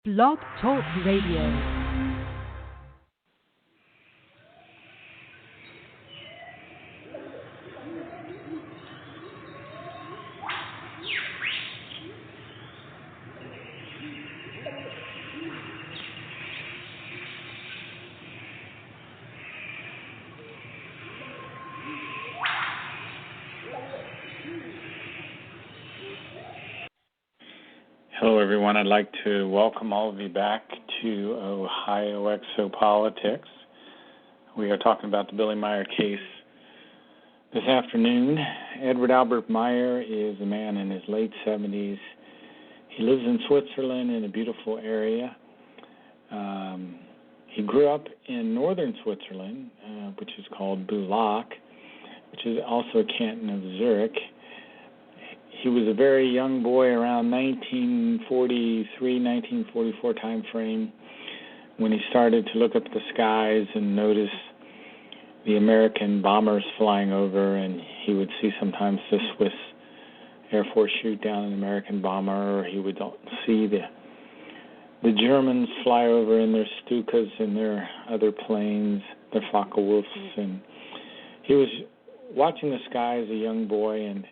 Blog Talk Radio. Hello, everyone. I'd like to welcome all of you back to Ohio Exopolitics. We are talking about the Billy Meyer case this afternoon. Edward Albert Meier is a man in his late 70s. He lives in Switzerland in a beautiful area. He grew up in northern Switzerland, which is called Bulak, which is also a canton of Zurich. He was a very young boy around 1943, 1944 time frame when he started to look up at the skies and notice the American bombers flying over, and he would see sometimes the Swiss Air Force shoot down an American bomber, or he would see the Germans fly over in their Stukas and their other planes, their Focke-Wulfs, and he was watching the sky as a young boy. And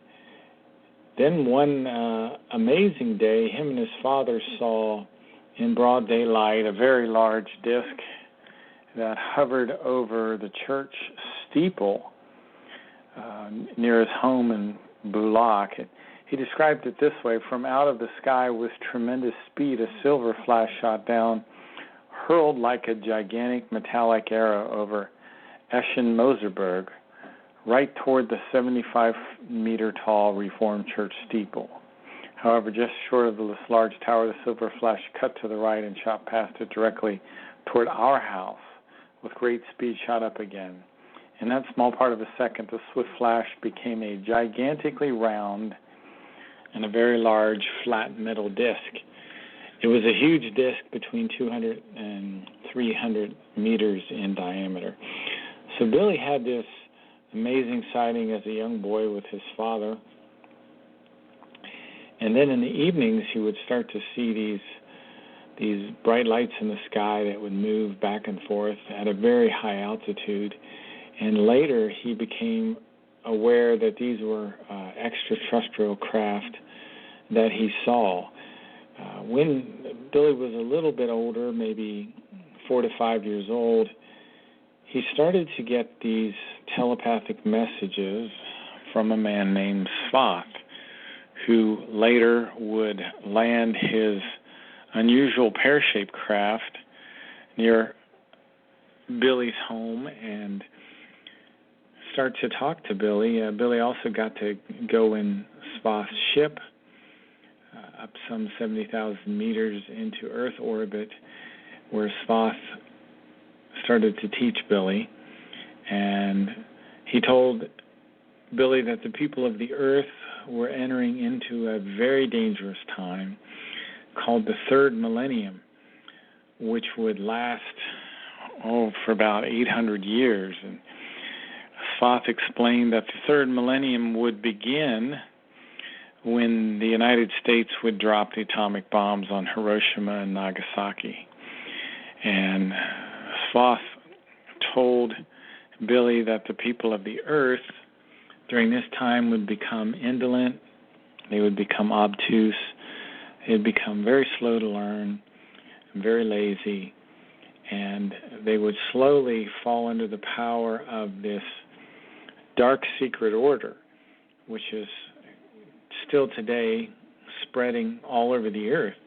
then one amazing day, him and his father saw in broad daylight a very large disk that hovered over the church steeple near his home in Bulak. He described it this way: from out of the sky with tremendous speed, a silver flash shot down, hurled like a gigantic metallic arrow over Eschen-Moserberg, right toward the 75-meter-tall Reformed Church steeple. However, just short of this large tower, the silver flash cut to the right and shot past it directly toward our house. With great speed, shot up again. In that small part of a second, the swift flash became a gigantically round and a very large flat metal disc. It was a huge disc between 200 and 300 meters in diameter. So Billy had this amazing sighting as a young boy with his father. And then in the evenings, he would start to see these bright lights in the sky that would move back and forth at a very high altitude. And later, he became aware that these were extraterrestrial craft that he saw. When Billy was a little bit older, maybe 4 to 5 years old, he started to get these telepathic messages from a man named Svath, who later would land his unusual pear-shaped craft near Billy's home and start to talk to Billy. Billy also got to go in Svath's ship up some 70,000 meters into Earth orbit, where Svath started to teach Billy. And he told Billy that the people of the Earth were entering into a very dangerous time called the Third Millennium, which would last, for about 800 years. And Svath explained that the Third Millennium would begin when the United States would drop the atomic bombs on Hiroshima and Nagasaki. And Svath told Billy that the people of the Earth during this time would become indolent, they would become obtuse, they would become very slow to learn, very lazy, and they would slowly fall under the power of this dark secret order, which is still today spreading all over the Earth.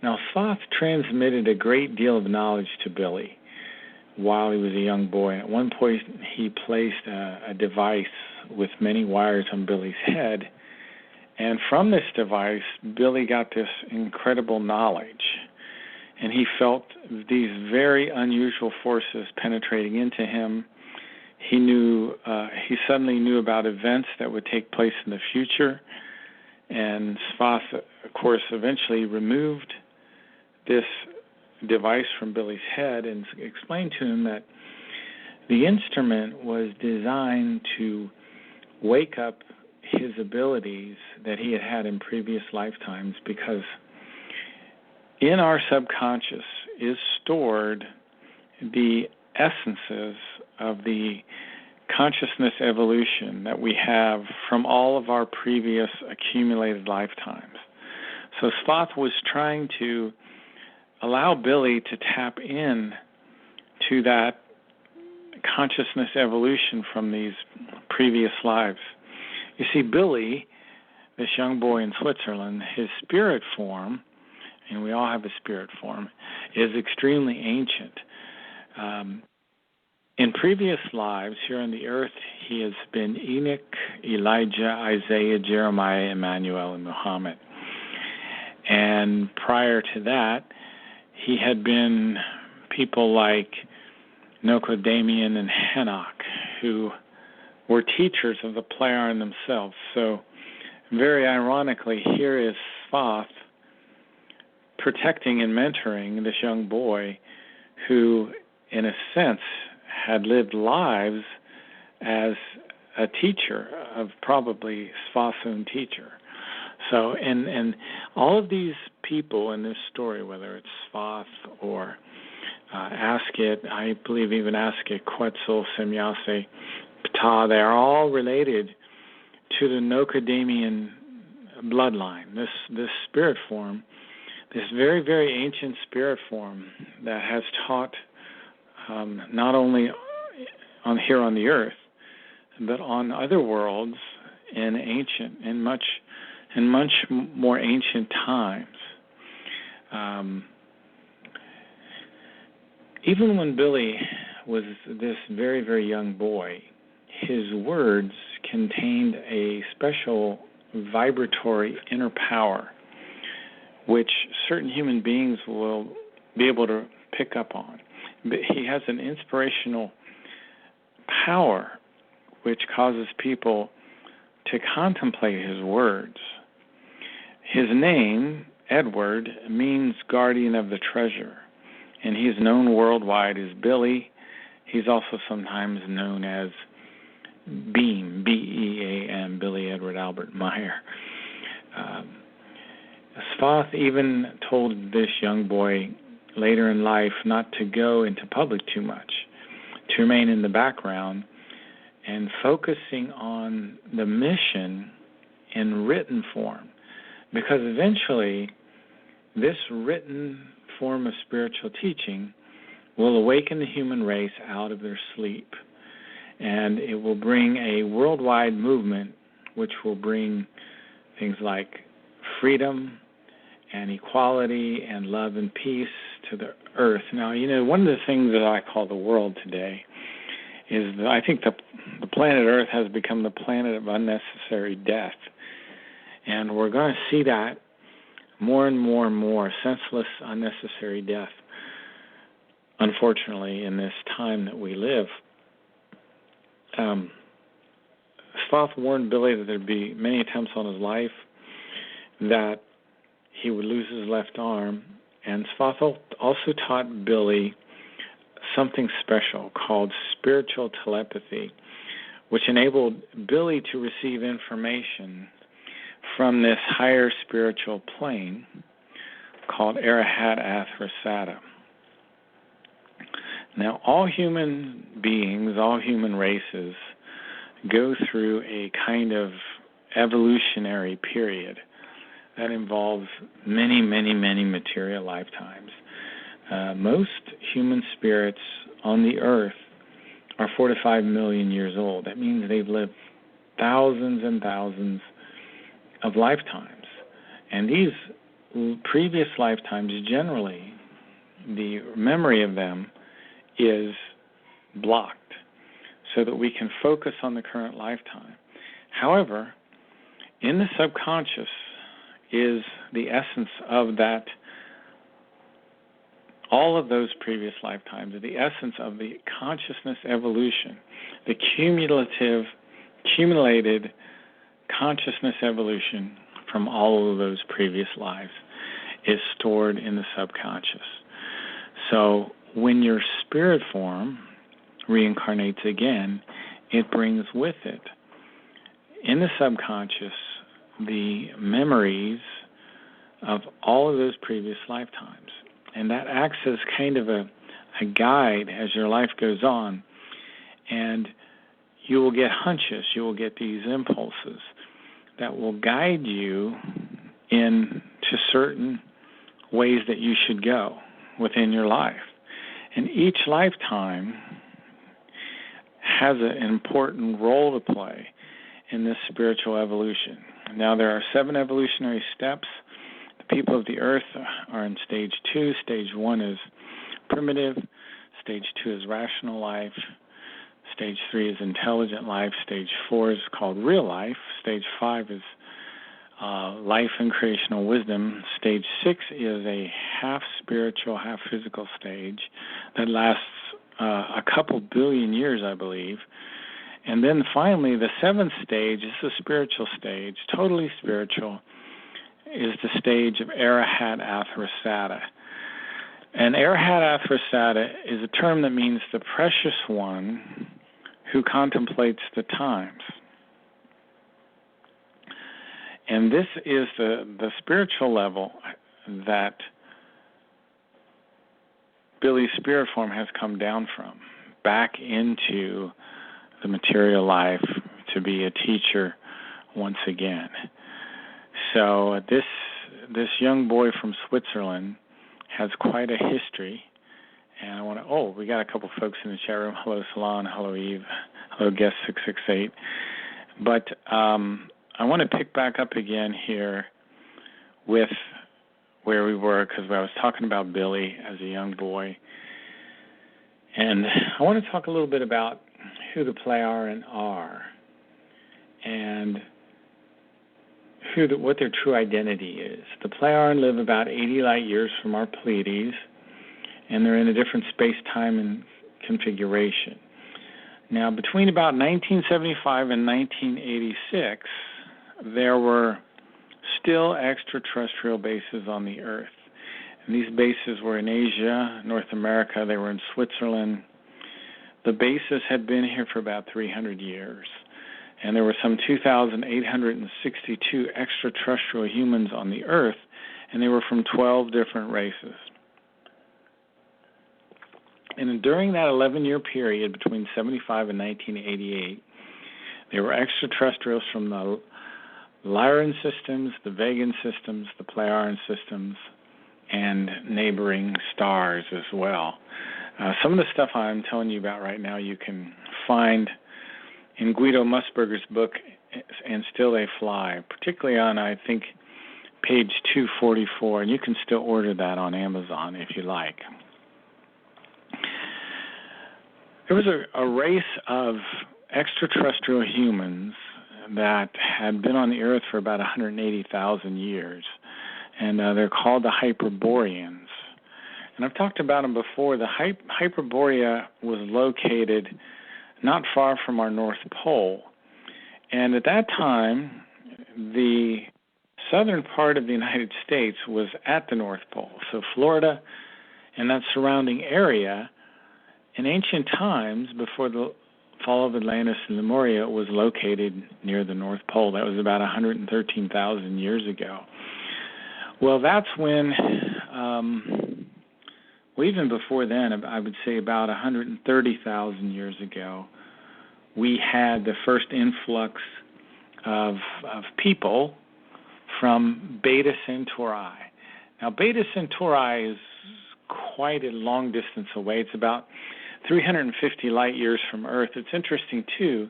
Now, Svath transmitted a great deal of knowledge to Billy while he was a young boy. At one point, he placed a device with many wires on Billy's head, and from this device, Billy got this incredible knowledge, and he felt these very unusual forces penetrating into him. He suddenly knew about events that would take place in the future, and Svath, of course, eventually removed this device from Billy's head and explained to him that the instrument was designed to wake up his abilities that he had had in previous lifetimes, because in our subconscious is stored the essences of the consciousness evolution that we have from all of our previous accumulated lifetimes. So Svath was trying to allow Billy to tap in to that consciousness evolution from these previous lives. You see, Billy, this young boy in Switzerland, his spirit form, and we all have a spirit form, is extremely ancient. In previous lives here on the earth, he has been Enoch, Elijah, Isaiah, Jeremiah, Emmanuel, and Muhammad. And prior to that, he had been people like Nokodamian and Henoch, who were teachers of the Pleiadian themselves. So, very ironically, here is Svath protecting and mentoring this young boy who, in a sense, had lived lives as a teacher of probably Svath's own teacher. So, and all of these people in this story, whether it's Svath or Askit, I believe even Askit, Quetzal, Semyase, Ptah, they are all related to the Nokodamian bloodline, this spirit form, this very, very ancient spirit form that has taught not only here on the earth, but on other worlds in ancient and much more ancient times. Even when Billy was this very, very young boy, his words contained a special vibratory inner power, which certain human beings will be able to pick up on. But he has an inspirational power which causes people to contemplate his words. His name, Edward, means guardian of the treasure, and he is known worldwide as Billy. He's also sometimes known as Beam, B-E-A-M, Billy Edward Albert Meyer. Svath even told this young boy later in life not to go into public too much, to remain in the background and focusing on the mission in written form, because eventually this written form of spiritual teaching will awaken the human race out of their sleep, and it will bring a worldwide movement which will bring things like freedom and equality and love and peace to the earth. Now, one of the things that I call the world today is that I think the planet Earth has become the planet of unnecessary death. And we're going to see that more and more and more, senseless, unnecessary death, unfortunately, in this time that we live. Svath warned Billy that there'd be many attempts on his life, that he would lose his left arm, and Svath also taught Billy something special called spiritual telepathy, which enabled Billy to receive information from this higher spiritual plane called Arahat Athrasata. Now, all human beings, all human races go through a kind of evolutionary period that involves many, many, many material lifetimes. Most human spirits on the earth are 4 to 5 million years old. That means they've lived thousands and thousands of lifetimes. And these previous lifetimes, generally, the memory of them is blocked so that we can focus on the current lifetime. However, in the subconscious is the essence of that, all of those previous lifetimes, the essence of the consciousness evolution, the accumulated consciousness evolution from all of those previous lives is stored in the subconscious. So when your spirit form reincarnates again, it brings with it, in the subconscious, the memories of all of those previous lifetimes. And that acts as kind of a guide as your life goes on. And you will get hunches, you will get these impulses that will guide you into certain ways that you should go within your life. And each lifetime has an important role to play in this spiritual evolution. Now, there are 7 evolutionary steps. The people of the earth are in stage 2. Stage 1 is primitive. Stage 2 is rational life. Stage 3 is intelligent life. Stage 4 is called real life. Stage 5 is life and creational wisdom. Stage 6 is a half spiritual, half physical stage that lasts a couple billion years, I believe. And then finally, the 7th stage is the spiritual stage, totally spiritual, is the stage of Arahat Athrasata. And Arahat Athrasata is a term that means the precious one who contemplates the times. And this is the spiritual level that Billy's spirit form has come down from, back into the material life to be a teacher once again. So this young boy from Switzerland has quite a history. And I want to, we got a couple folks in the chat room. Hello, Salon. Hello, Eve. Hello, Guest 668. But I want to pick back up again here with where we were, because I was talking about Billy as a young boy. And I want to talk a little bit about who the Pleiaren are and what their true identity is. The Pleiaren live about 80 light years from our Pleiades, and they're in a different space-time and configuration. Now, between about 1975 and 1986, there were still extraterrestrial bases on the Earth. And these bases were in Asia, North America, they were in Switzerland. The bases had been here for about 300 years. And there were some 2,862 extraterrestrial humans on the Earth, and they were from 12 different races. And during that 11-year period between 75 and 1988, there were extraterrestrials from the Lyran systems, the Vegan systems, the Pleiaren systems, and neighboring stars as well. Some of the stuff I'm telling you about right now you can find in Guido Musburger's book, And Still They Fly, particularly on, I think, page 244, and you can still order that on Amazon if you like. There was a race of extraterrestrial humans that had been on the Earth for about 180,000 years, and they're called the Hyperboreans. And I've talked about them before. The Hyperborea was located not far from our North Pole, and at that time, the southern part of the United States was at the North Pole. So Florida and that surrounding area, in ancient times, before the fall of Atlantis and Lemuria, was located near the North Pole. That was about 113,000 years ago. Well, that's when, even before then, I would say about 130,000 years ago, we had the first influx of people from Beta Centauri. Now, Beta Centauri is quite a long distance away. It's about 350 light years from Earth. It's interesting, too,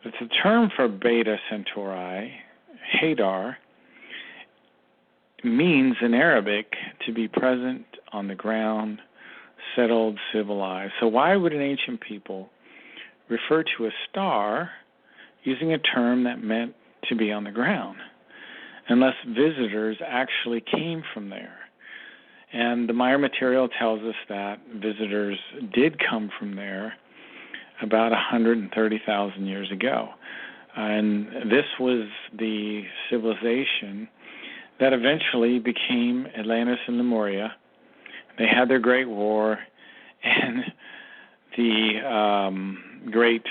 that the term for Beta Centauri, Hadar, means in Arabic to be present on the ground, settled, civilized. So why would an ancient people refer to a star using a term that meant to be on the ground, unless visitors actually came from there? And the Meier material tells us that visitors did come from there about 130,000 years ago. And this was the civilization that eventually became Atlantis and Lemuria. They had their great war, and the great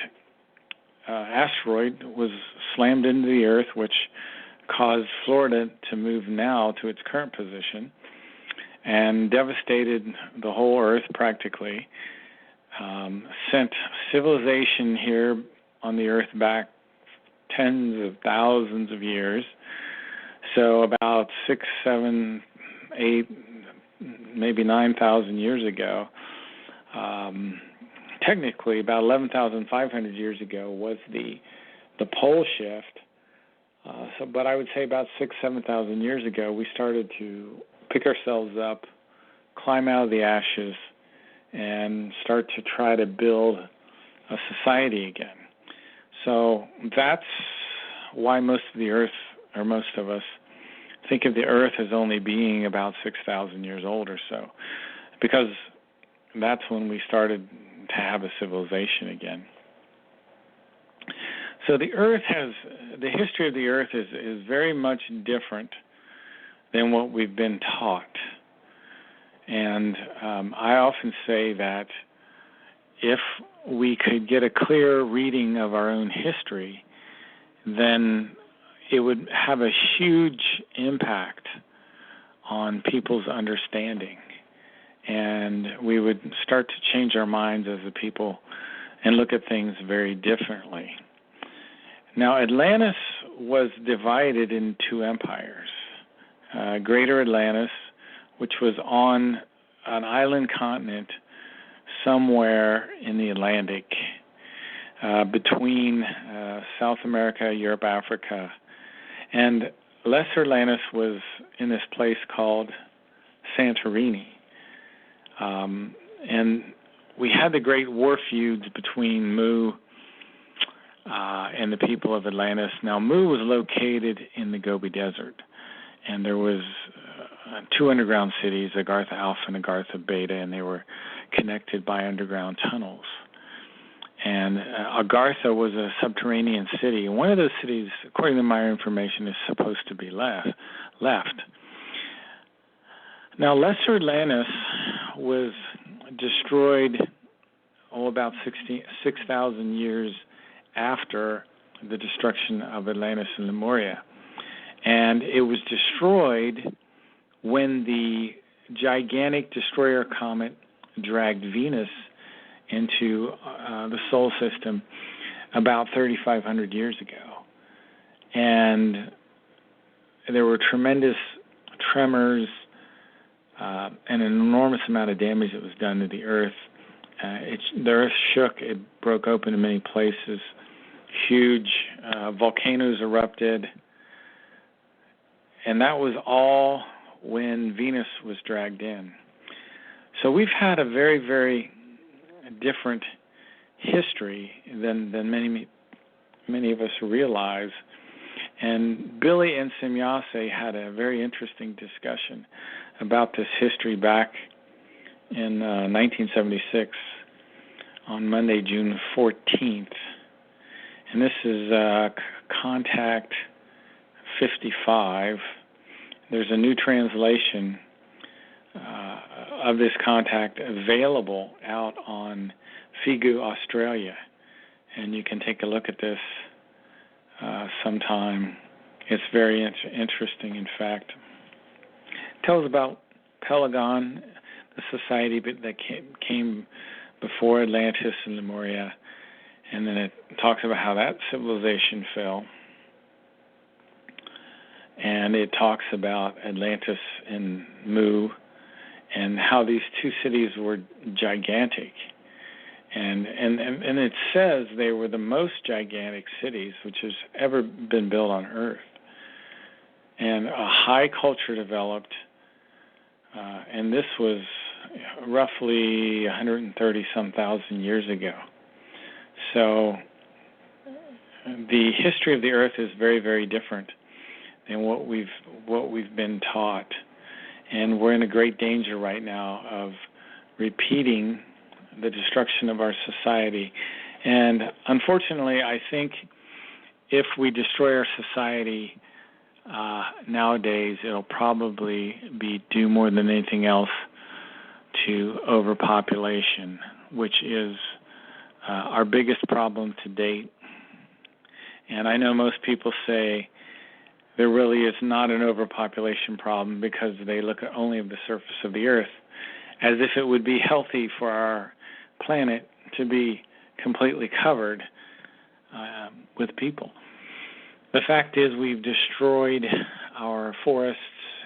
asteroid was slammed into the Earth, which caused Florida to move now to its current position and devastated the whole earth practically, sent civilization here on the earth back tens of thousands of years. So about 6, 7, 8, maybe 9,000 years ago, technically about 11,500 years ago was the pole shift. But I would say about 6,000, 7,000 years ago, we started to pick ourselves up, climb out of the ashes, and start to try to build a society again. So that's why most of the earth, or most of us, think of the earth as only being about 6,000 years old or so, because that's when we started to have a civilization again. So the history of the earth is very much different than what we've been taught. And I often say that if we could get a clear reading of our own history, then it would have a huge impact on people's understanding. And we would start to change our minds as a people and look at things very differently. Now, Atlantis was divided in two empires. Greater Atlantis, which was on an island continent somewhere in the Atlantic, between South America, Europe, Africa. And Lesser Atlantis was in this place called Santorini. And we had the great war feuds between Mu and the people of Atlantis. Now, Mu was located in the Gobi Desert, and there was two underground cities, Agartha Alpha and Agartha Beta, and they were connected by underground tunnels. And Agartha was a subterranean city. And one of those cities, according to Meier information, is supposed to be left. Now, Lesser Atlantis was destroyed about 6,000 years after the destruction of Atlantis and Lemuria. And it was destroyed when the gigantic destroyer comet dragged Venus into the solar system about 3,500 years ago. And there were tremendous tremors and an enormous amount of damage that was done to the Earth. The Earth shook. It broke open in many places. Huge volcanoes erupted. And that was all when Venus was dragged in. So we've had a very, very different history than many of us realize. And Billy and Semyase had a very interesting discussion about this history back in 1976 on Monday, June 14th. And this is Contact 55. There's a new translation of this contact available out on Figu, Australia. And you can take a look at this sometime. It's very interesting, in fact. It tells about Pelagon, the society that came before Atlantis and Lemuria, and then it talks about how that civilization fell. And it talks about Atlantis and Mu and how these two cities were gigantic. And it says they were the most gigantic cities which has ever been built on Earth. And a high culture developed, and this was roughly 130-some thousand years ago. So the history of the Earth is very, very different than what we've been taught. And we're in a great danger right now of repeating the destruction of our society. And unfortunately, I think if we destroy our society nowadays, it'll probably be due more than anything else to overpopulation, which is our biggest problem to date. And I know most people say there really is not an overpopulation problem because they look at only at the surface of the Earth as if it would be healthy for our planet to be completely covered with people. The fact is we've destroyed our forests,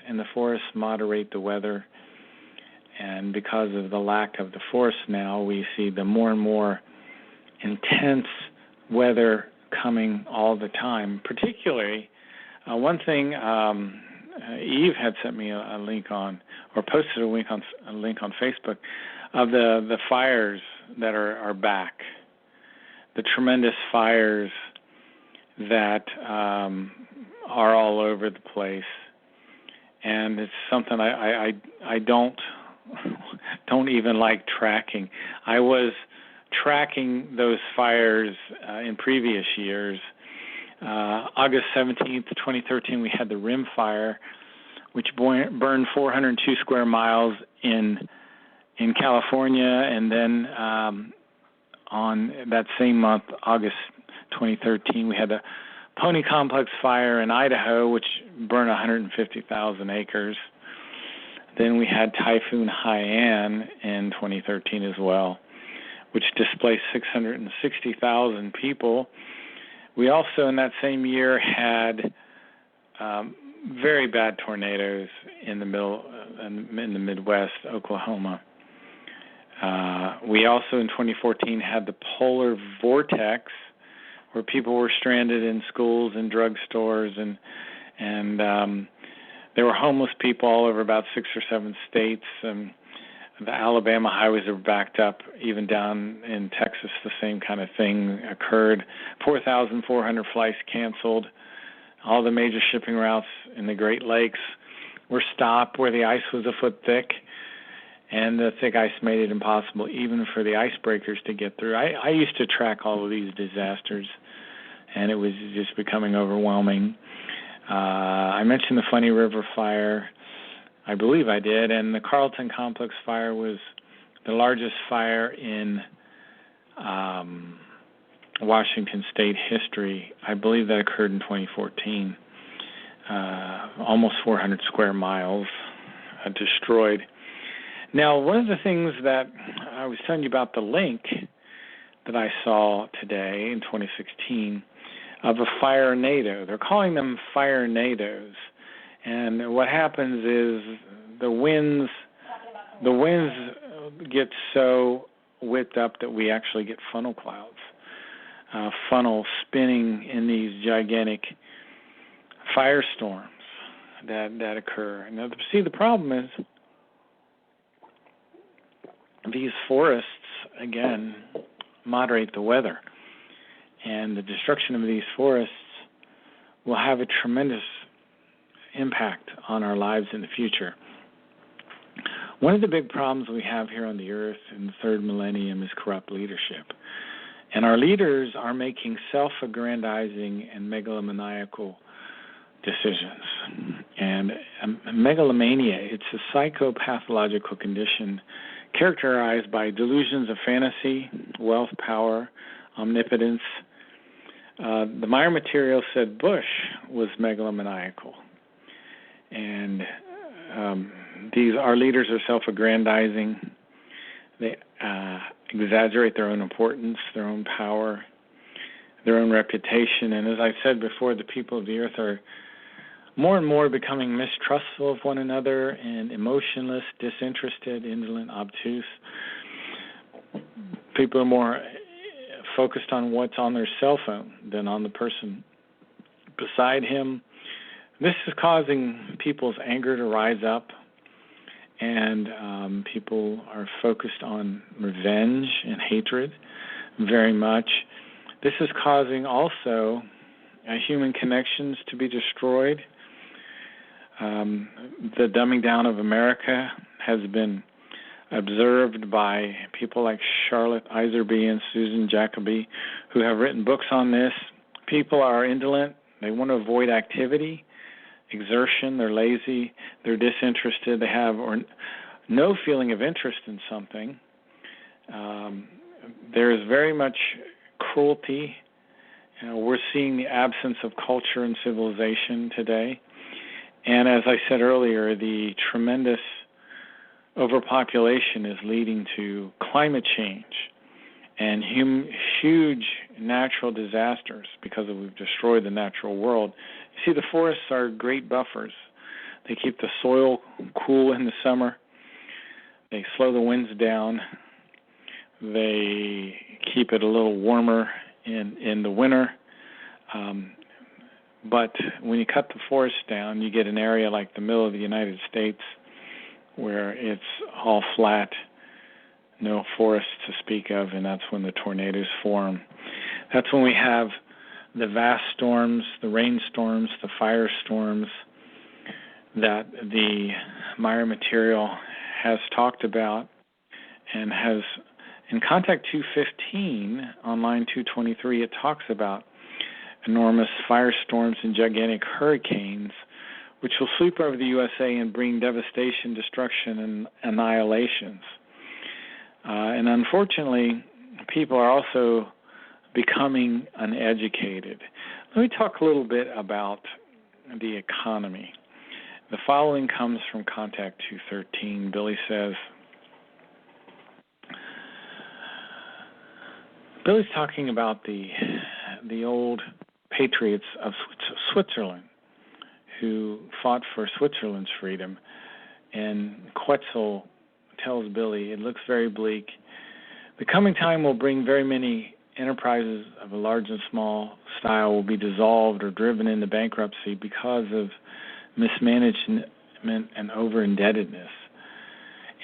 and the forests moderate the weather. And because of the lack of the forest now, we see the more and more intense weather coming all the time. Particularly, one thing Eve had sent me a link on, or posted a link on Facebook, of the fires that are back, the tremendous fires that are all over the place, and it's something I don't even like tracking. I was tracking those fires in previous years. August 17th, 2013, we had the Rim Fire, which burned 402 square miles in California, and then on that same month, August 2013, we had the Pony Complex Fire in Idaho, which burned 150,000 acres. Then we had Typhoon Haiyan in 2013 as well, which displaced 660,000 people. We also, in that same year, had very bad tornadoes in the Midwest, Oklahoma. We also, in 2014, had the polar vortex, where people were stranded in schools and drugstores, and there were homeless people all over about 6 or 7 states. The Alabama highways are backed up. Even down in Texas, the same kind of thing occurred. 4,400 flights canceled. All the major shipping routes in the Great Lakes were stopped where the ice was a foot thick, and the thick ice made it impossible even for the icebreakers to get through. I used to track all of these disasters, and it was just becoming overwhelming. I mentioned the Funny River Fire. I believe I did. And the Carlton Complex Fire was the largest fire in Washington State history. I believe that occurred in 2014. Almost 400 square miles destroyed. Now, one of the things that I was telling you about, the link that I saw today in 2016 of a fire-nado. They're calling them fire-nados. And what happens is the winds get so whipped up that we actually get funnel clouds, funnel spinning in these gigantic firestorms that occur. Now, see, the problem is these forests, again, moderate the weather. And the destruction of these forests will have a tremendous impact on our lives in the future. One of the big problems we have here on the earth in the third millennium is corrupt leadership. And our leaders are making self-aggrandizing and megalomaniacal decisions. And megalomania, it's a psychopathological condition characterized by delusions of fantasy, wealth, power, omnipotence. The Meier material said Bush was megalomaniacal. And our leaders are self-aggrandizing. They exaggerate their own importance, their own power, their own reputation. And as I said before, the people of the earth are more and more becoming mistrustful of one another and emotionless, disinterested, indolent, obtuse. People are more focused on what's on their cell phone than on the person beside him. This is causing people's anger to rise up, and people are focused on revenge and hatred very much. This is causing also human connections to be destroyed. The dumbing down of America has been observed by people like Charlotte Iserby and Susan Jacoby, who have written books on this. People are indolent. They want to avoid activity, exertion. They're lazy. They're disinterested. They have no feeling of interest in something. There is very much cruelty We're seeing the absence of culture and civilization today. And as I said earlier, the tremendous overpopulation is leading to climate change and huge natural disasters because we've destroyed the natural world. You see, the forests are great buffers. They keep the soil cool in the summer. They slow the winds down. They keep it a little warmer in the winter. But when you cut the forest down, you get an area like the middle of the United States where it's all flat, no forests to speak of, and that's when the tornadoes form. That's when we have the vast storms, the rainstorms, the firestorms that the Meier material has talked about and has, in Contact 215 on line 223, it talks about enormous firestorms and gigantic hurricanes which will sweep over the USA and bring devastation, destruction, and annihilations. And unfortunately, people are also becoming uneducated. Let me talk a little bit about the economy. The following comes from Contact 213. Billy says, Billy's talking about the old patriots of Switzerland who fought for Switzerland's freedom. And Quetzal tells Billy, it looks very bleak. The coming time will bring very many enterprises of a large and small style will be dissolved or driven into bankruptcy because of mismanagement and over-indebtedness.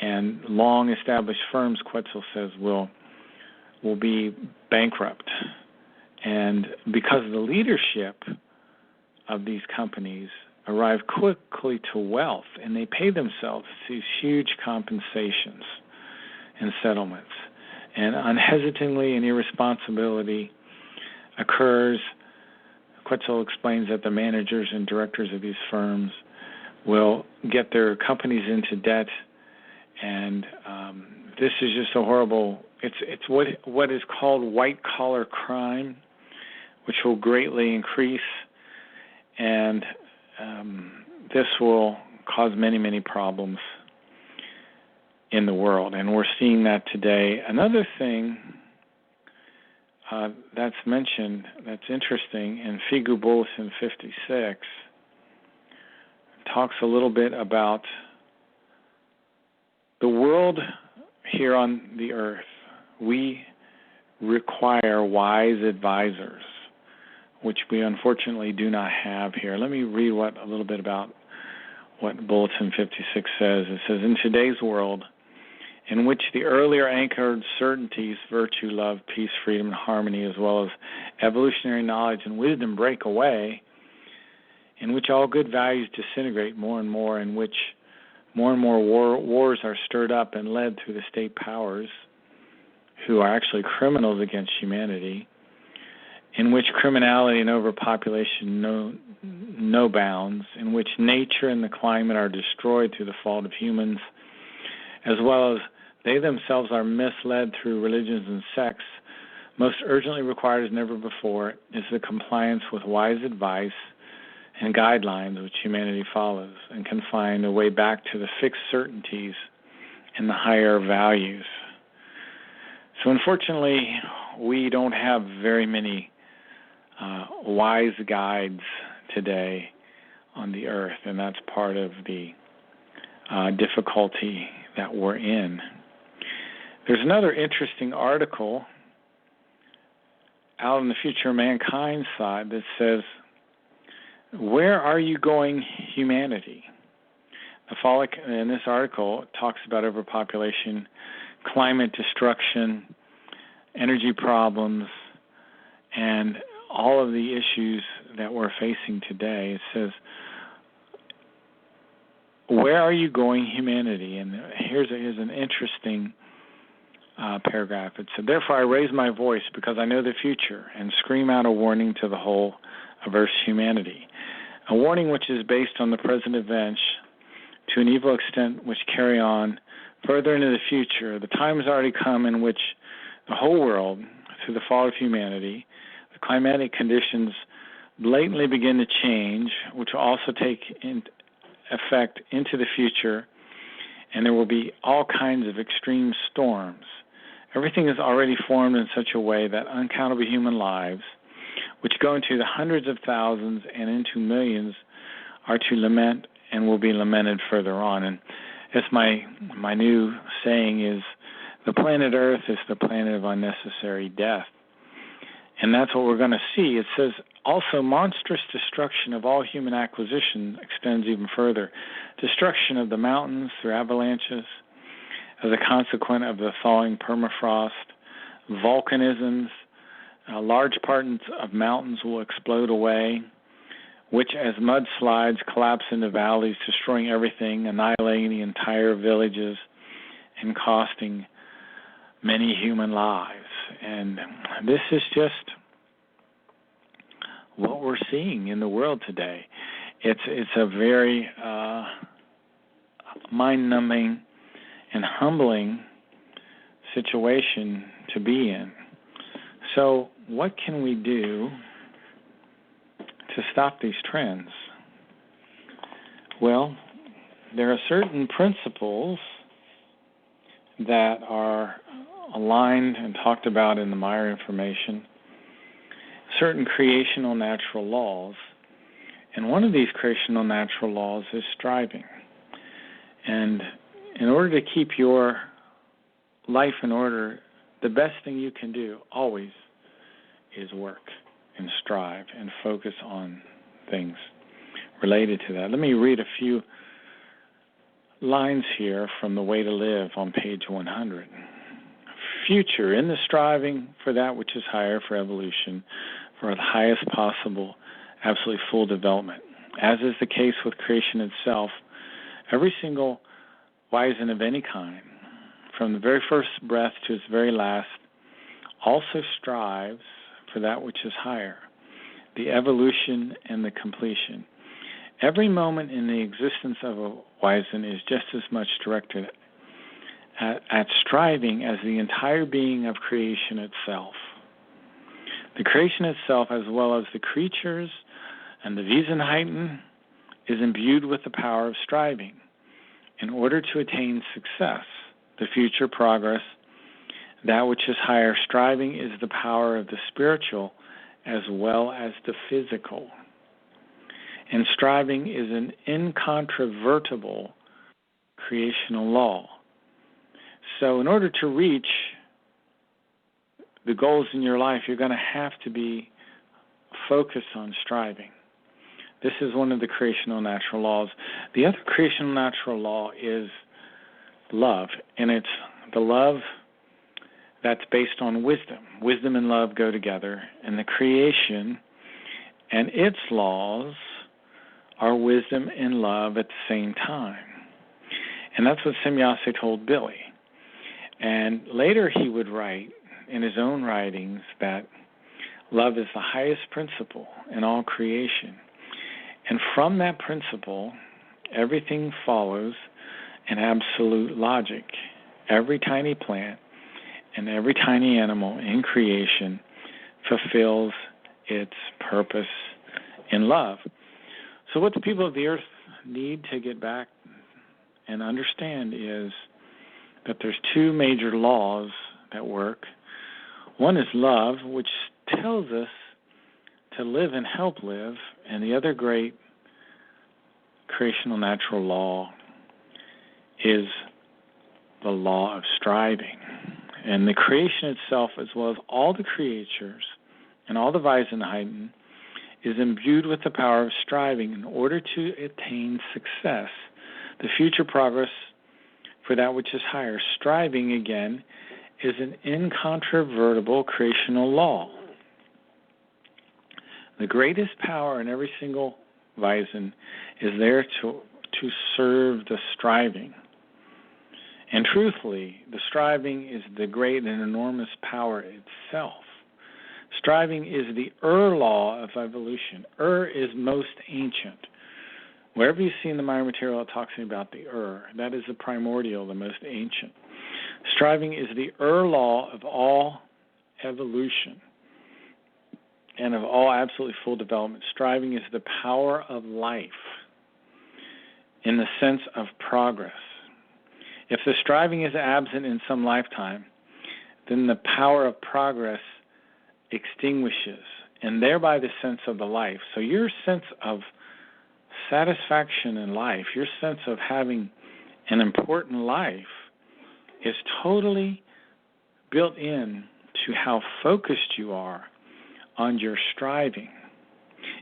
And long-established firms, Quetzal says, will be bankrupt. And because of the leadership of these companies arrive quickly to wealth, and they pay themselves these huge compensations and settlements. And unhesitatingly and irresponsibility occurs. Quetzal explains that the managers and directors of these firms will get their companies into debt, and this is just a horrible. It's what is called white-collar crime, which will greatly increase, and this will cause many, many problems in the world, and we're seeing that today. Another thing that's mentioned that's interesting in Figu Bulletin 56 talks a little bit about the world here on the earth. We require wise advisors, which we unfortunately do not have here. Let me read a little bit about what Bulletin 56 says. It says, in today's world, in which the earlier anchored certainties, virtue, love, peace, freedom, and harmony, as well as evolutionary knowledge and wisdom break away, in which all good values disintegrate more and more, in which more and more wars are stirred up and led through the state powers, who are actually criminals against humanity, in which criminality and overpopulation know no bounds, in which nature and the climate are destroyed through the fault of humans, as well as they themselves are misled through religions and sects, most urgently required as never before is the compliance with wise advice and guidelines which humanity follows and can find a way back to the fixed certainties and the higher values. So unfortunately, we don't have very many wise guides today on the earth, and that's part of the difficulty that we're in. There's another interesting article out in the Future of Mankind side that says, where are you going, humanity? In this article, it talks about overpopulation, climate destruction, energy problems, and all of the issues that we're facing today. It says, where are you going, humanity? And here's an interesting paragraph. It said, therefore I raise my voice because I know the future and scream out a warning to the whole of Earth's humanity. A warning which is based on the present events to an evil extent which carry on further into the future. The time has already come in which the whole world, through the fall of humanity, the climatic conditions blatantly begin to change, which will also take effect into the future, and there will be all kinds of extreme storms. Everything is already formed in such a way that uncountable human lives, which go into the hundreds of thousands and into millions, are to lament and will be lamented further on. And as my new saying is, the planet Earth is the planet of unnecessary death. And that's what we're going to see. It says, also, monstrous destruction of all human acquisition extends even further. Destruction of the mountains through avalanches as a consequence of the thawing permafrost, volcanisms, large parts of mountains will explode away, which as mudslides collapse into valleys, destroying everything, annihilating the entire villages, and costing many human lives. And this is just what we're seeing in the world today. It's a very mind-numbing and humbling situation to be in. So what can we do to stop these trends? Well, there are certain principles that are aligned and talked about in the Meier information, certain creational natural laws. And one of these creational natural laws is striving. And in order to keep your life in order, the best thing you can do always is work and strive and focus on things related to that. Let me read a few lines here from The Way to Live on page 100. Future, in the striving for that which is higher, for evolution, for the highest possible, absolutely full development. As is the case with creation itself, every single wizen of any kind, from the very first breath to its very last, also strives for that which is higher, the evolution and the completion. Every moment in the existence of a wizen is just as much directed at striving as the entire being of creation itself. The creation itself, as well as the creatures and the Wesenheiten, is imbued with the power of striving. In order to attain success, the future progress, that which is higher, striving is the power of the spiritual as well as the physical. And striving is an incontrovertible creational law. So in order to reach the goals in your life, you're going to have to be focused on striving. This is one of the creational natural laws. The other creational natural law is love, and it's the love that's based on wisdom. Wisdom and love go together, and the creation and its laws are wisdom and love at the same time. And that's what Semyase told Billy. And later he would write in his own writings that love is the highest principle in all creation. And from that principle, everything follows an absolute logic. Every tiny plant and every tiny animal in creation fulfills its purpose in love. So what the people of the earth need to get back and understand is that there's two major laws that work. One is love, which tells us to live and help live, and the other great creational natural law is the law of striving. And the creation itself, as well as all the creatures and all the Wesenheiten, is imbued with the power of striving in order to attain success, the future progress for that which is higher. Striving, again, is an incontrovertible creational law. The greatest power in every single Weisen is there to serve the striving. And truthfully, the striving is the great and enormous power itself. Striving is the law of evolution. Is most ancient. Wherever you see in the Meier material it talks about the that is the primordial, the most ancient. Striving is the law of all evolution. and of all absolutely full development. Striving is the power of life in the sense of progress. If the striving is absent in some lifetime, then the power of progress extinguishes, and thereby the sense of the life. So your sense of satisfaction in life, your sense of having an important life, is totally built in to how focused you are on your striving.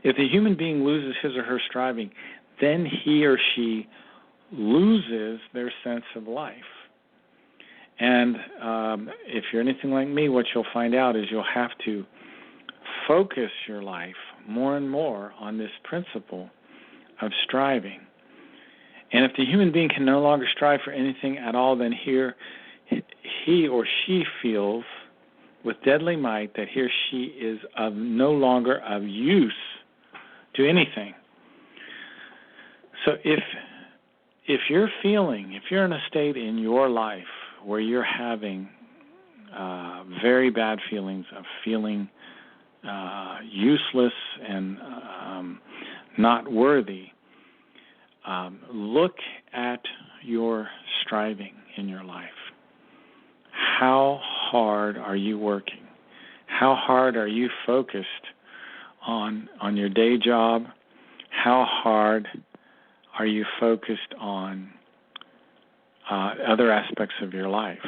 If the human being loses his or her striving, then he or she loses their sense of life. And if you're anything like me, what you'll find out is you'll have to focus your life more and more on this principle of striving. And if the human being can no longer strive for anything at all, then he or she feels with deadly might that he or she is no longer of use to anything. So if you're in a state in your life where you're having very bad feelings of feeling useless and not worthy, look at your striving in your life. How hard are you working? How hard are you focused on your day job? How hard are you focused on other aspects of your life?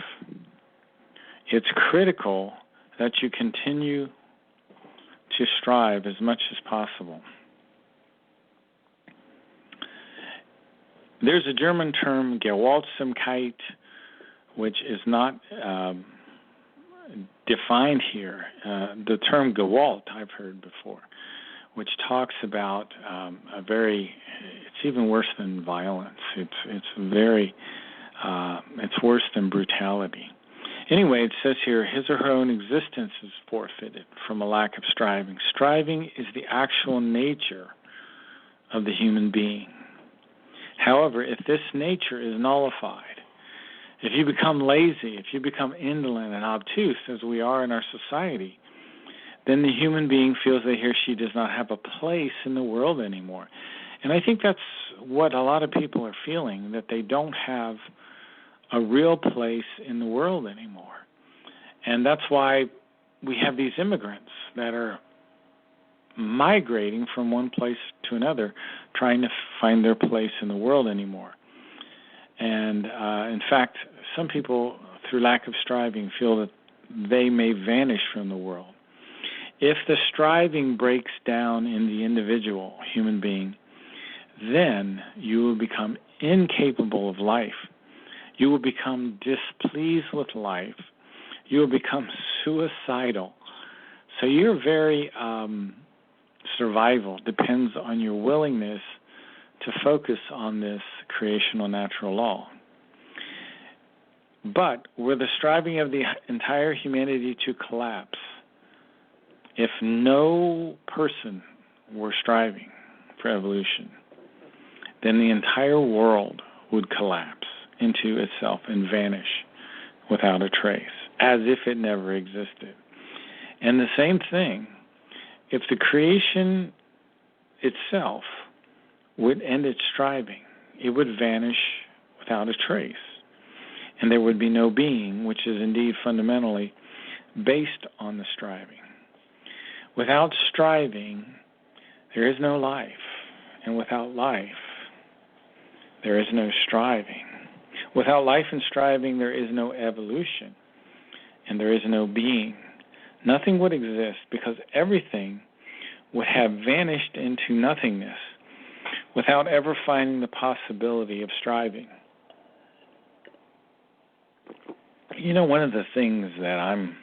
It's critical that you continue to strive as much as possible. There's a German term, Gewaltsamkeit, which is not defined here. The term Gewalt I've heard before, which talks about it's even worse than violence. It's worse than brutality. Anyway, it says here, his or her own existence is forfeited from a lack of striving. Striving is the actual nature of the human being. However, if this nature is nullified, if you become lazy, if you become indolent and obtuse, as we are in our society, then the human being feels that he or she does not have a place in the world anymore. And I think that's what a lot of people are feeling, that they don't have a real place in the world anymore. And that's why we have these immigrants that are migrating from one place to another, trying to find their place in the world anymore. And in fact, some people, through lack of striving, feel that they may vanish from the world. If the striving breaks down in the individual human being, then you will become incapable of life. You will become displeased with life. You will become suicidal. So your very survival depends on your willingness to focus on this creational natural law. But were the striving of the entire humanity to collapse, if no person were striving for evolution, then the entire world would collapse into itself and vanish without a trace, as if it never existed. And the same thing, if the creation itself would end its striving, it would vanish without a trace. And there would be no being, which is indeed fundamentally based on the striving. Without striving, there is no life. And without life, there is no striving. Without life and striving, there is no evolution. And there is no being. Nothing would exist because everything would have vanished into nothingness without ever finding the possibility of striving. You know, one of the things that I'm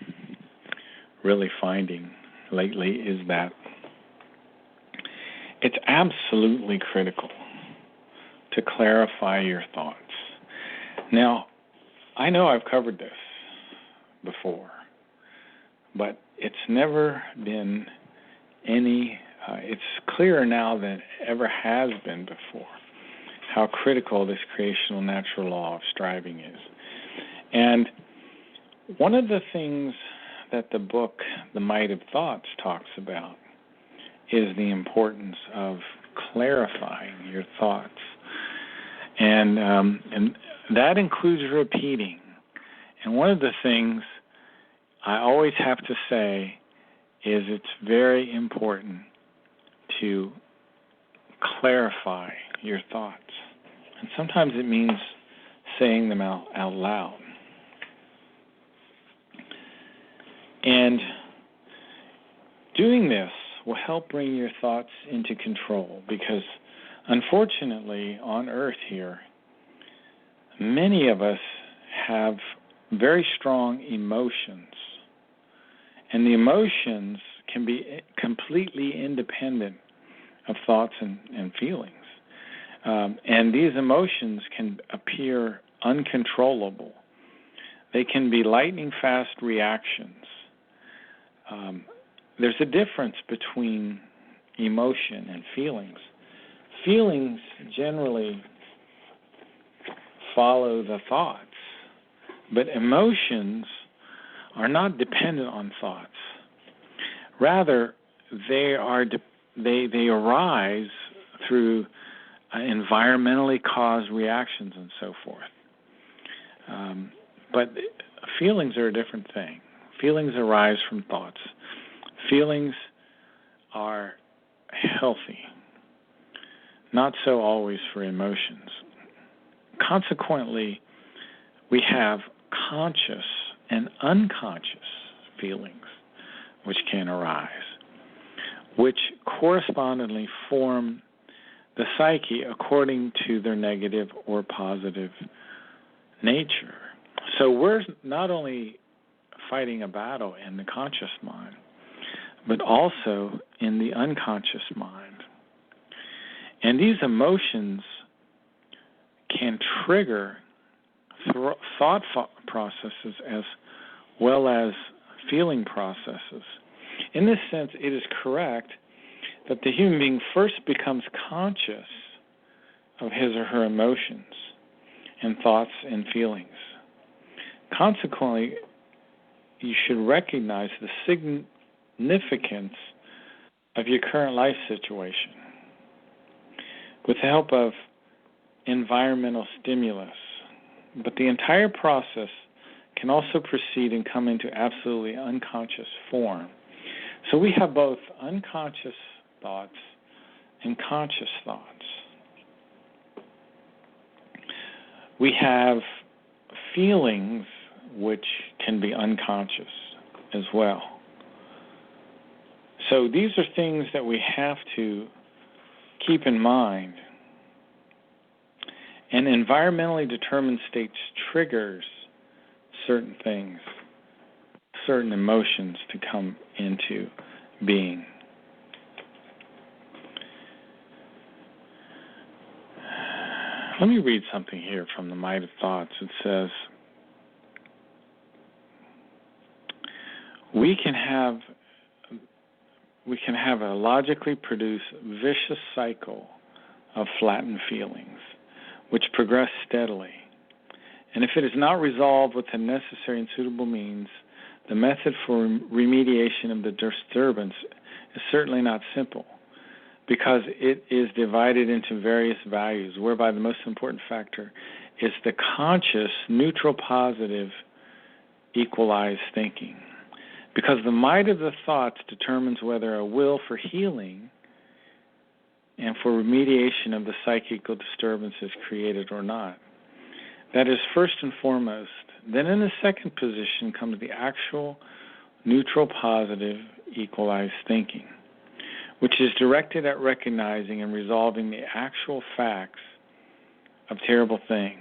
really finding lately is that it's absolutely critical to clarify your thoughts. Now, I know I've covered this before, but it's never been it's clearer now than it ever has been before how critical this creational natural law of striving is. And one of the things that the book, The Might of Thoughts, talks about is the importance of clarifying your thoughts. And that includes repeating. And one of the things I always have to say is it's very important to clarify your thoughts. And sometimes it means saying them out loud. And doing this will help bring your thoughts into control, because unfortunately on Earth here, many of us have very strong emotions. And the emotions can be completely independent of thoughts and feelings. And these emotions can appear uncontrollable. They can be lightning-fast reactions. There's a difference between emotion and feelings. Feelings generally follow the thoughts, but emotions are not dependent on thoughts. Rather, they arise through environmentally caused reactions and so forth. But feelings are a different thing. Feelings arise from thoughts. Feelings are healthy, not so always for emotions. Consequently, we have conscious and unconscious feelings which can arise, which correspondingly form the psyche according to their negative or positive nature. So we're not only fighting a battle in the conscious mind, but also in the unconscious mind. And these emotions can trigger thought processes as well as feeling processes. In this sense, it is correct that the human being first becomes conscious of his or her emotions and thoughts and feelings. Consequently, you should recognize the significance of your current life situation with the help of environmental stimulus. But the entire process can also proceed and come into absolutely unconscious form. So we have both unconscious thoughts and conscious thoughts. We have feelings which can be unconscious as well. So these are things that we have to keep in mind. And environmentally determined states triggers certain things, certain emotions to come into being. Let me read something here from The Might of Thoughts. It says, we can have a logically produced vicious cycle of flattened feelings, which progress steadily. And if it is not resolved with the necessary and suitable means, the method for remediation of the disturbance is certainly not simple, because it is divided into various values, whereby the most important factor is the conscious, neutral, positive, equalized thinking. Because the might of the thoughts determines whether a will for healing and for remediation of the psychical disturbance is created or not. That is first and foremost. Then in the second position comes the actual, neutral, positive, equalized thinking, which is directed at recognizing and resolving the actual facts of terrible things.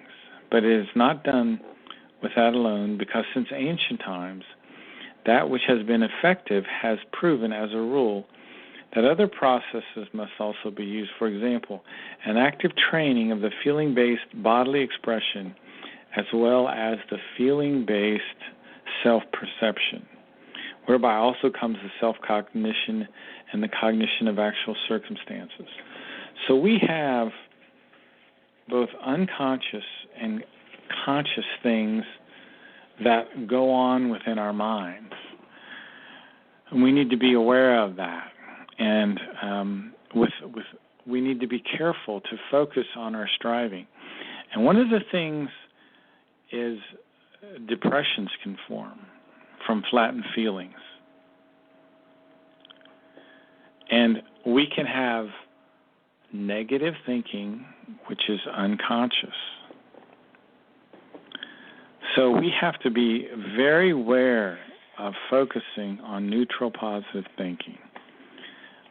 But it is not done with that alone, because since ancient times, that which has been effective has proven as a rule that other processes must also be used. For example, an active training of the feeling-based bodily expression as well as the feeling-based self-perception, whereby also comes the self-cognition and the cognition of actual circumstances. So we have both unconscious and conscious things that go on within our minds. And we need to be aware of that. And we need to be careful to focus on our striving. And one of the things is depressions can form from flattened feelings. And we can have negative thinking, which is unconscious. So we have to be very aware of focusing on neutral positive thinking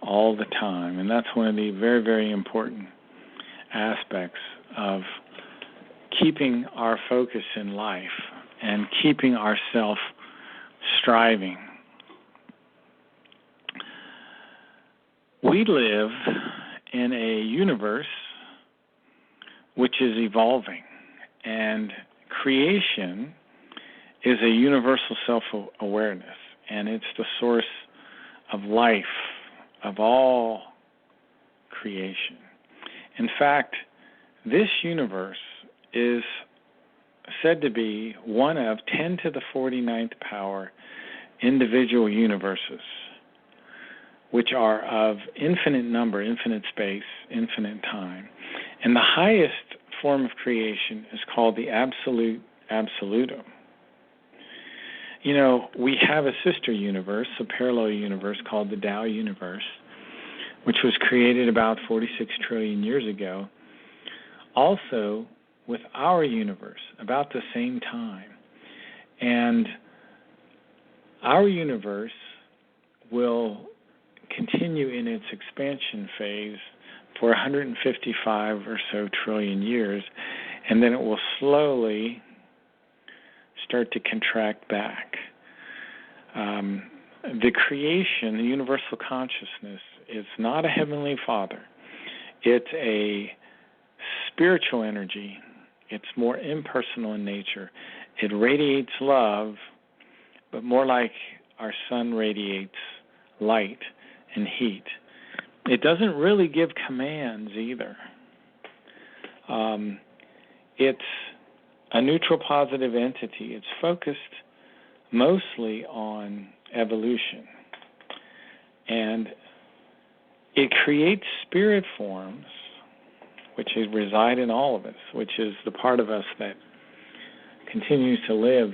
all the time. And that's one of the very, very important aspects of keeping our focus in life and keeping ourselves striving. We live in a universe which is evolving, and creation is a universal self-awareness, and it's the source of life, of all creation. In fact, this universe is said to be one of 10 to the 49th power individual universes, which are of infinite number, infinite space, infinite time. And the highest form of creation is called the absolute absolutum. You know, we have a sister universe, a parallel universe called the Tao universe, which was created about 46 trillion years ago, also with our universe about the same time. And our universe will continue in its expansion phase for 155 or so trillion years, and then it will slowly start to contract back. The creation, the universal consciousness, is not a heavenly Father. It's a spiritual energy. It's more impersonal in nature. It radiates love, but more like our sun radiates light and heat. It doesn't really give commands either. It's a neutral positive entity. It's focused mostly on evolution. And it creates spirit forms, which reside in all of us, which is the part of us that continues to live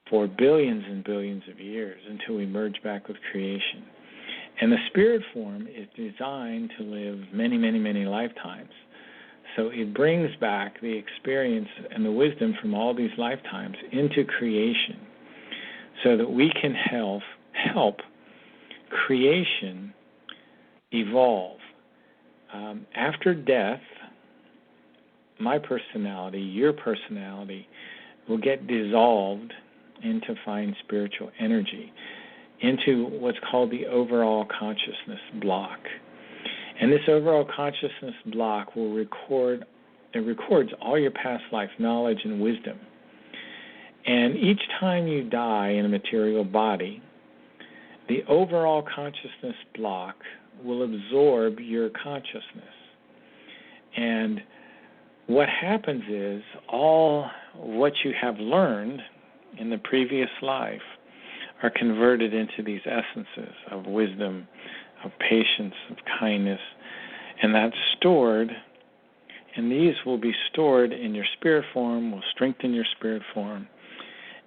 for billions and billions of years until we merge back with creation. And the spirit form is designed to live many, many, many lifetimes. So it brings back the experience and the wisdom from all these lifetimes into creation so that we can help creation evolve. After death, my personality, your personality, will get dissolved into fine spiritual energy, into what's called the overall consciousness block. And this overall consciousness block will records all your past life knowledge and wisdom. And each time you die in a material body, the overall consciousness block will absorb your consciousness. And what happens is all what you have learned in the previous life are converted into these essences of wisdom, of patience, of kindness, and that's stored, and these will be stored in your spirit form, will strengthen your spirit form,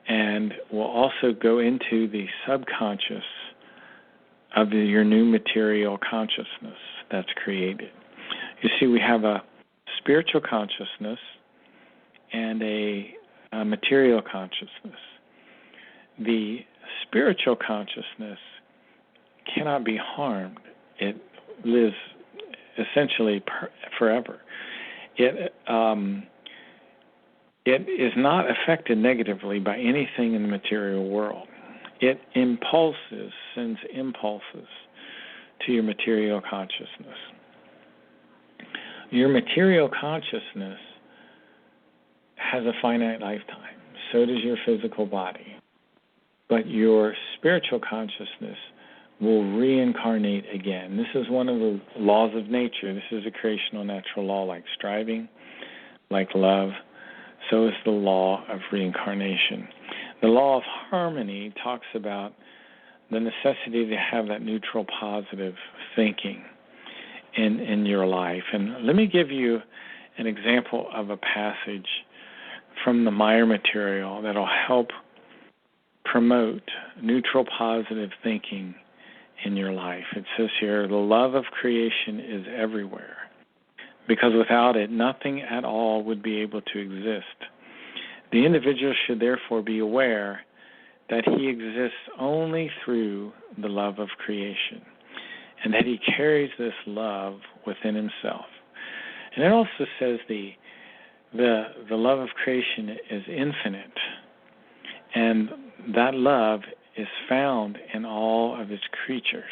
and will also go into the subconscious of your new material consciousness that's created. You see, we have a spiritual consciousness and a material consciousness. The spiritual consciousness cannot be harmed. It lives essentially forever. It is not affected negatively by anything in the material world. It sends impulses to your material consciousness. Your material consciousness has a finite lifetime. So does your physical body. But your spiritual consciousness will reincarnate again. This is one of the laws of nature. This is a creational natural law, like striving, like love. So is the law of reincarnation. The law of harmony talks about the necessity to have that neutral positive thinking in your life. And let me give you an example of a passage from the Meier material that'll help promote neutral positive thinking in your life. It says here, the love of creation is everywhere, because without it, nothing at all would be able to exist. The individual should therefore be aware that he exists only through the love of creation, and that he carries this love within himself. And it also says the love of creation is infinite, and that love is found in all of its creatures.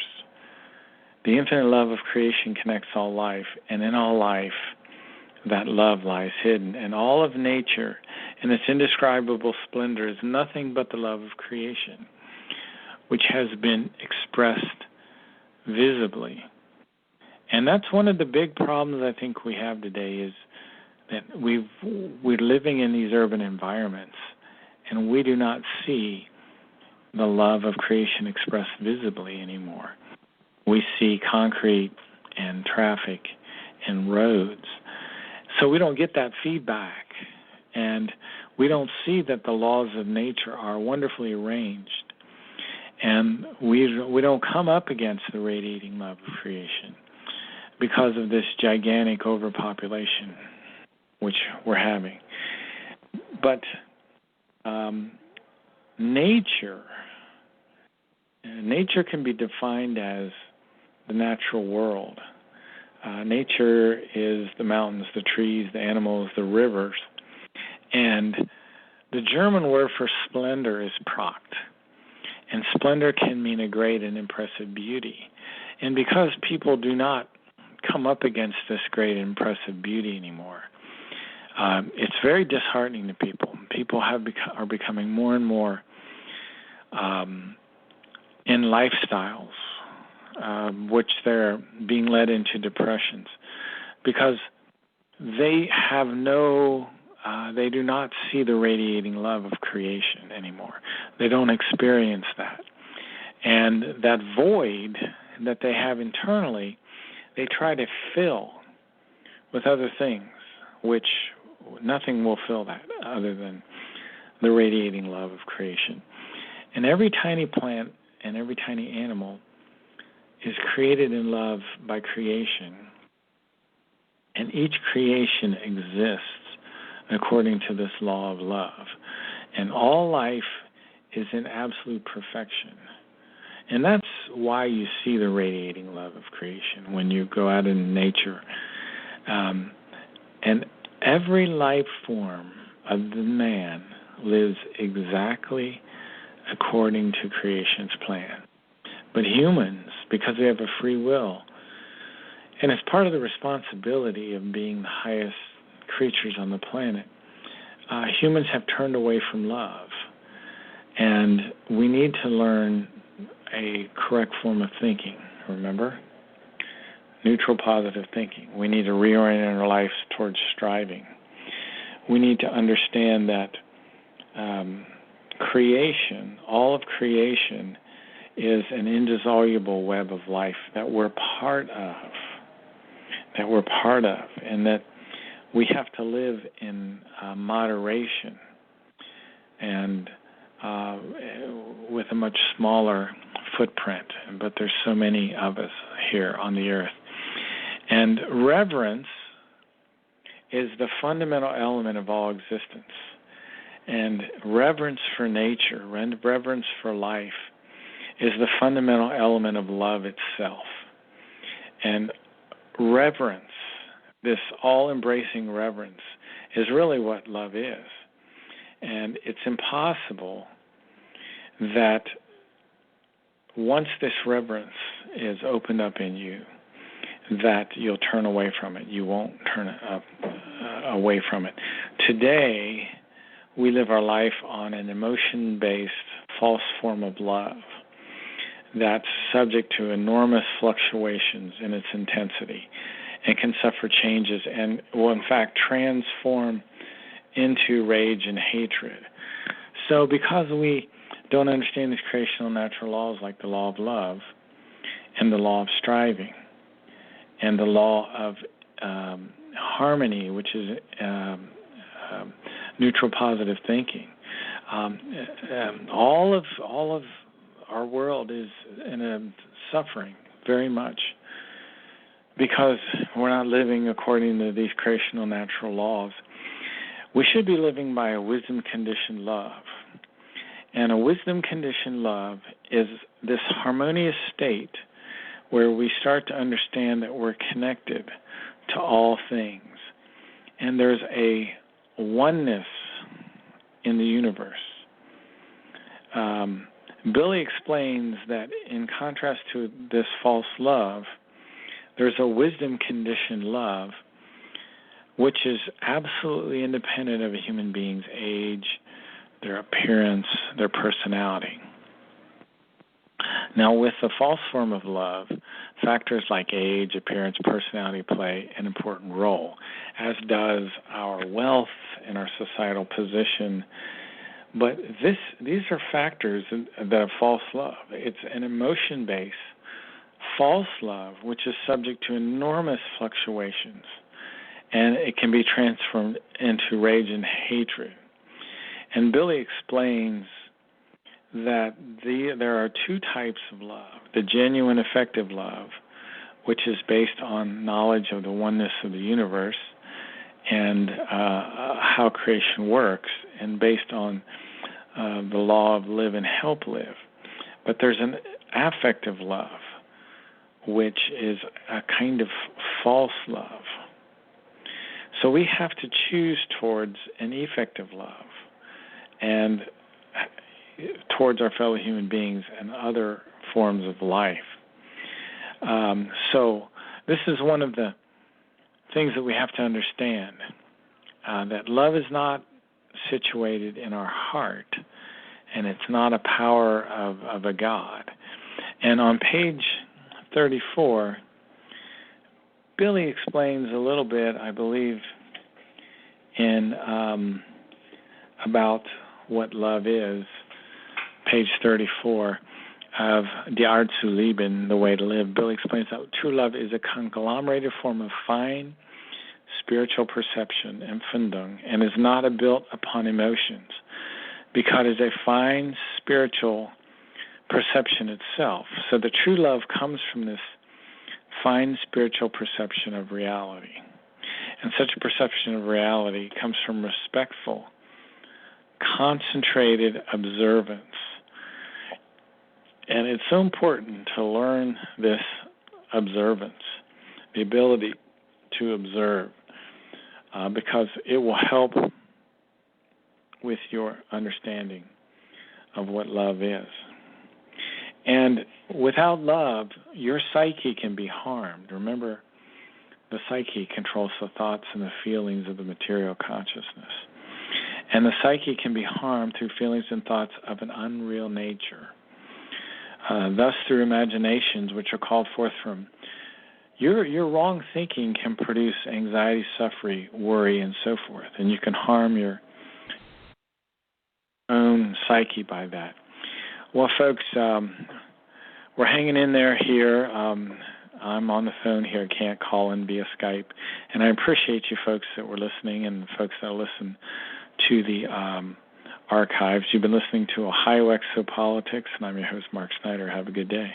The infinite love of creation connects all life, and in all life, that love lies hidden. And all of nature, in its indescribable splendor, is nothing but the love of creation, which has been expressed visibly. And that's one of the big problems I think we have today, is that we're living in these urban environments, and we do not see the love of creation expressed visibly anymore. We see concrete and traffic and roads. So we don't get that feedback, and we don't see that the laws of nature are wonderfully arranged, and we don't come up against the radiating love of creation because of this gigantic overpopulation which we're having. But nature can be defined as the natural world. Nature is the mountains, the trees, the animals, the rivers. And the German word for splendor is Pracht. And splendor can mean a great and impressive beauty. And because people do not come up against this great and impressive beauty anymore, it's very disheartening to people. People are becoming more and more in lifestyles which they're being led into depressions, because they have they do not see the radiating love of creation anymore. They don't experience that. And that void that they have internally, they try to fill with other things, which nothing will fill that other than the radiating love of creation. And every tiny plant and every tiny animal is created in love by creation. And each creation exists according to this law of love. And all life is in absolute perfection. And that's why you see the radiating love of creation when you go out in nature. And every life form of the man lives exactly according to creation's plan. But humans, because they have a free will, and it's part of the responsibility of being the highest creatures on the planet, humans have turned away from love. And we need to learn a correct form of thinking, remember? Neutral positive thinking. We need to reorient our lives towards striving. We need to understand that creation, all of creation, is an indissoluble web of life that we're part of, and that we have to live in moderation and with a much smaller footprint. But there's so many of us here on the earth. And reverence is the fundamental element of all existence. And reverence for nature, reverence for life, is the fundamental element of love itself. And reverence, this all-embracing reverence, is really what love is. And it's impossible that once this reverence is opened up in you, that you'll turn away from it. You won't turn away from it. Today, we live our life on an emotion-based false form of love that's subject to enormous fluctuations in its intensity and can suffer changes and will, in fact, transform into rage and hatred. So because we don't understand these creational natural laws like the law of love and the law of striving and the law of harmony, which is neutral positive thinking. All of our world is in a suffering very much because we're not living according to these creational natural laws. We should be living by a wisdom-conditioned love. And a wisdom-conditioned love is this harmonious state where we start to understand that we're connected to all things. And there's a oneness in the universe. Billy explains that in contrast to this false love, there's a wisdom-conditioned love which is absolutely independent of a human being's age, their appearance, their personality. Now, with the false form of love, factors like age, appearance, personality play an important role, as does our wealth and our societal position. But these are factors that are false love. It's an emotion-based false love, which is subject to enormous fluctuations, and it can be transformed into rage and hatred. And Billy explains that there are two types of love: the genuine effective love, which is based on knowledge of the oneness of the universe and how creation works, and based on the law of live and help live. But there's an affective love, which is a kind of false love. So we have to choose towards an effective love and towards our fellow human beings and other forms of life. So this is one of the things that we have to understand, that love is not situated in our heart, and it's not a power of a God. And on page 34, Billy explains a little bit, I believe, in about what love is. Page 34 of Die Art zu Leben, The Way to Live. Billy explains that true love is a conglomerated form of fine spiritual perception, Empfindung, and is not built upon emotions, because it is a fine spiritual perception itself. So the true love comes from this fine spiritual perception of reality. And such a perception of reality comes from respectful, concentrated observance. And it's so important to learn this observance, the ability to observe, because it will help with your understanding of what love is. And without love, your psyche can be harmed. Remember, the psyche controls the thoughts and the feelings of the material consciousness. And the psyche can be harmed through feelings and thoughts of an unreal nature. Thus, through imaginations which are called forth from your wrong thinking can produce anxiety, suffering, worry, and so forth. And you can harm your own psyche by that. Well, folks, we're hanging in there here. I'm on the phone here, can't call in via Skype. And I appreciate you folks that were listening and folks that listen to the archives. You've been listening to Ohio Exopolitics, and I'm your host, Mark Snyder. Have a good day.